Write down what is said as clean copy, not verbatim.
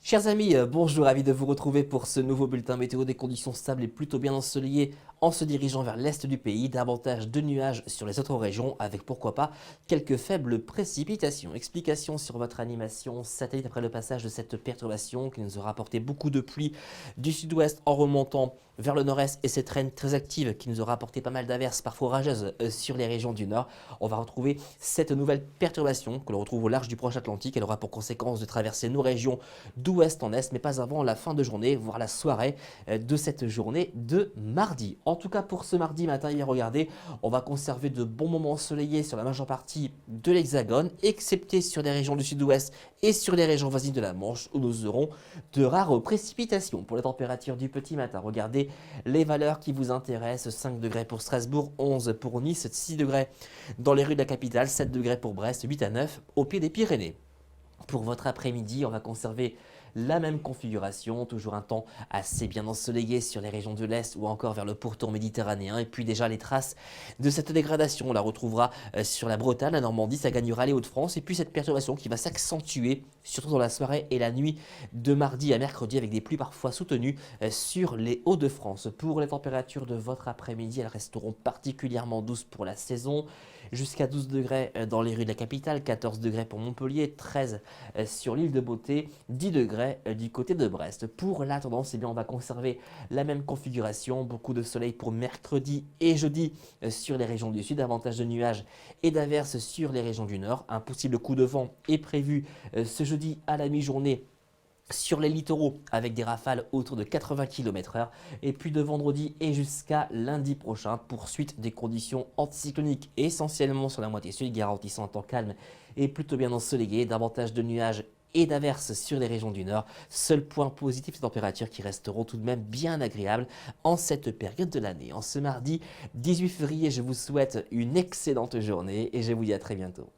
Chers amis, bonjour, ravi de vous retrouver pour ce nouveau bulletin météo des conditions stables et plutôt bien ensoleillées en se dirigeant vers l'est du pays, davantage de nuages sur les autres régions avec pourquoi pas quelques faibles précipitations. Explication sur votre animation satellite après le passage de cette perturbation qui nous aura apporté beaucoup de pluie du sud-ouest en remontant vers le nord-est et cette traîne très active qui nous aura apporté pas mal d'averses parfois orageuses sur les régions du nord. On va retrouver cette nouvelle perturbation que l'on retrouve au large du proche Atlantique. Elle aura pour conséquence de traverser nos régions d'ouest en est, mais pas avant la fin de journée, voire la soirée de cette journée de mardi. En tout cas, pour ce mardi matin, regardez, on va conserver de bons moments ensoleillés sur la majeure partie de l'Hexagone, excepté sur les régions du sud-ouest et sur les régions voisines de la Manche, où nous aurons de rares précipitations. Pour la température du petit matin, regardez les valeurs qui vous intéressent, 5 degrés pour Strasbourg, 11 pour Nice, 6 degrés dans les rues de la capitale, 7 degrés pour Brest, 8 à 9 au pied des Pyrénées. Pour votre après-midi, on va conserver la même configuration, toujours un temps assez bien ensoleillé sur les régions de l'Est ou encore vers le pourtour méditerranéen. Et puis déjà les traces de cette dégradation, on la retrouvera sur la Bretagne, la Normandie, ça gagnera les Hauts-de-France. Et puis cette perturbation qui va s'accentuer, surtout dans la soirée et la nuit de mardi à mercredi, avec des pluies parfois soutenues sur les Hauts-de-France. Pour les températures de votre après-midi, elles resteront particulièrement douces pour la saison. Jusqu'à 12 degrés dans les rues de la capitale, 14 degrés pour Montpellier, 13 sur l'île de Beauté, 10 degrés du côté de Brest. Pour la tendance, on va conserver la même configuration, beaucoup de soleil pour mercredi et jeudi sur les régions du sud, davantage de nuages et d'averses sur les régions du nord. Un possible coup de vent est prévu ce jeudi à la mi-journée sur les littoraux avec des rafales autour de 80 km/h et puis de vendredi et jusqu'à lundi prochain, poursuite des conditions anticycloniques essentiellement sur la moitié sud garantissant un temps calme et plutôt bien ensoleillé, davantage de nuages et d'averses sur les régions du nord. Seul point positif, les températures qui resteront tout de même bien agréables en cette période de l'année. En ce mardi 18 février, je vous souhaite une excellente journée et je vous dis à très bientôt.